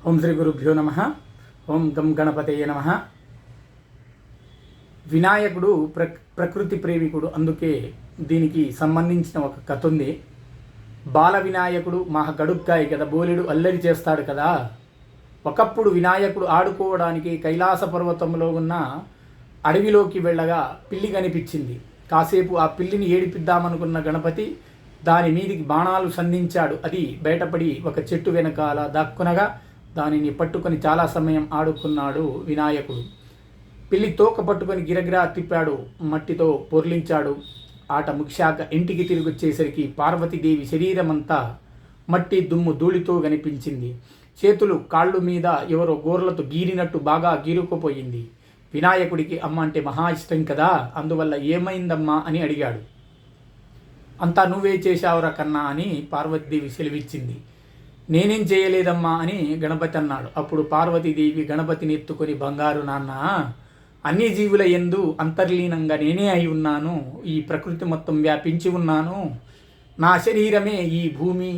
ఓం శ్రీ గురుభ్యో నమ. ఓం గం గణపతయే నమ. వినాయకుడు ప్రకృతి ప్రేమికుడు, అందుకే దీనికి సంబంధించిన ఒక కథ ఉంది. బాల వినాయకుడు మహా గడుగ్గాయి కదా, బోలెడు అల్లరి చేస్తాడు కదా. ఒకప్పుడు వినాయకుడు ఆడుకోవడానికి కైలాస పర్వతంలో ఉన్న అడవిలోకి వెళ్ళగా పిల్లి కనిపించింది. కాసేపు ఆ పిల్లిని ఏడిపిద్దామనుకున్న గణపతి దాని మీదికి బాణాలు సంధించాడు. అది బయటపడి ఒక చెట్టు వెనకాల దాక్కునగా దానిని పట్టుకొని చాలా సమయం ఆడుకున్నాడు వినాయకుడు. పిల్లి తోక పట్టుకొని గిరగిరా తిప్పాడు, మట్టితో పొర్లించాడు. ఆట ముగిశాక ఇంటికి తిరిగి వచ్చేసరికి పార్వతీదేవి శరీరమంతా మట్టి దుమ్ము ధూళితో కనిపించింది. చేతులు కాళ్ళు మీద ఎవరో గోర్లతో గీరినట్టు బాగా గీరుకుపోయింది. వినాయకుడికి అమ్మ అంటే మహా ఇష్టం కదా, అందువల్ల ఏమైందమ్మా అని అడిగాడు. అంతా నువ్వే చేశావురా కన్నా అని పార్వతీదేవి సెలవిచ్చింది. నేనేం చేయలేదమ్మా అని గణపతి అన్నాడు. అప్పుడు పార్వతీదేవి గణపతిని ఎత్తుకొని, బంగారు నాన్న, అన్ని జీవుల యందు అంతర్లీనంగా నేనే అయి ఉన్నాను, ఈ ప్రకృతి మొత్తం వ్యాపించి ఉన్నాను, నా శరీరమే ఈ భూమి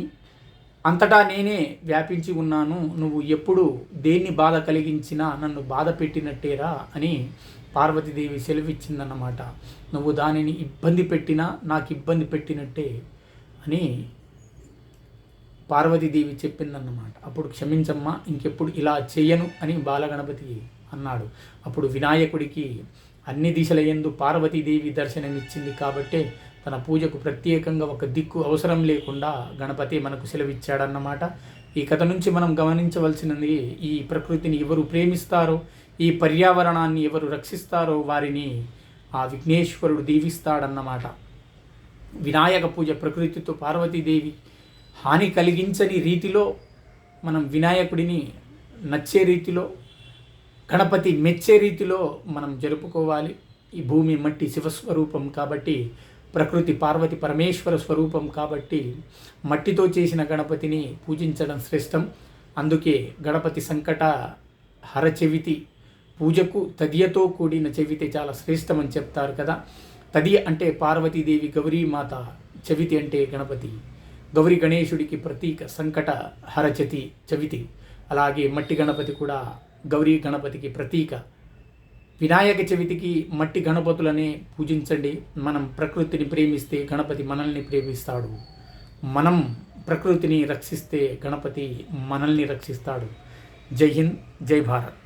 అంతటా నేనే వ్యాపించి ఉన్నాను, నువ్వు ఎప్పుడు దేన్ని బాధ కలిగించినా నన్ను బాధ పెట్టినట్టేరా అని పార్వతీదేవి సెలవిచ్చిందన్నమాట. నువ్వు దానిని ఇబ్బంది పెట్టినా నాకు ఇబ్బంది పెట్టినట్టే అని పార్వతీదేవి చెప్పిందన్నమాట. అప్పుడు క్షమించమ్మా, ఇంకెప్పుడు ఇలా చెయ్యను అని బాలగణపతి అన్నాడు. అప్పుడు వినాయకుడికి అన్ని దిశల యందు పార్వతీదేవి దర్శనమిచ్చింది కాబట్టే తన పూజకు ప్రత్యేకంగా ఒక దిక్కు అవసరం లేకుండా గణపతి మనకు సెలవిచ్చాడన్నమాట. ఈ కథ నుంచి మనం గమనించవలసినది, ఈ ప్రకృతిని ఎవరు ప్రేమిస్తారో, ఈ పర్యావరణాన్ని ఎవరు రక్షిస్తారో వారిని ఆ విఘ్నేశ్వరుడు దీవిస్తాడన్నమాట. వినాయక పూజ ప్రకృతితో పార్వతీదేవి హాని కలిగించని రీతిలో మనం వినాయకుడిని నచ్చే రీతిలో, గణపతి మెచ్చే రీతిలో మనం జరుపుకోవాలి. ఈ భూమి మట్టి శివస్వరూపం కాబట్టి, ప్రకృతి పార్వతి పరమేశ్వర స్వరూపం కాబట్టి మట్టితో చేసిన గణపతిని పూజించడం శ్రేష్టం. అందుకే గణపతి సంకట హర చెవితి పూజకు తదియతో కూడిన చెవితి చాలా శ్రేష్టమని చెప్తారు కదా. తదియ అంటే పార్వతీదేవి గౌరీమాత, చెవితి అంటే గణపతి. గౌరీ గణేశుడికి ప్రతీక, సంకట హరచతి చవితి. అలాగే మట్టి గణపతి కూడా గౌరీ గణపతికి ప్రతీక. వినాయక చవితికి మట్టి గణపతులనే పూజించండి. మనం ప్రకృతిని ప్రేమిస్తే గణపతి మనల్ని ప్రేమిస్తాడు. మనం ప్రకృతిని రక్షిస్తే గణపతి మనల్ని రక్షిస్తాడు. జై హింద్, జై భారత్.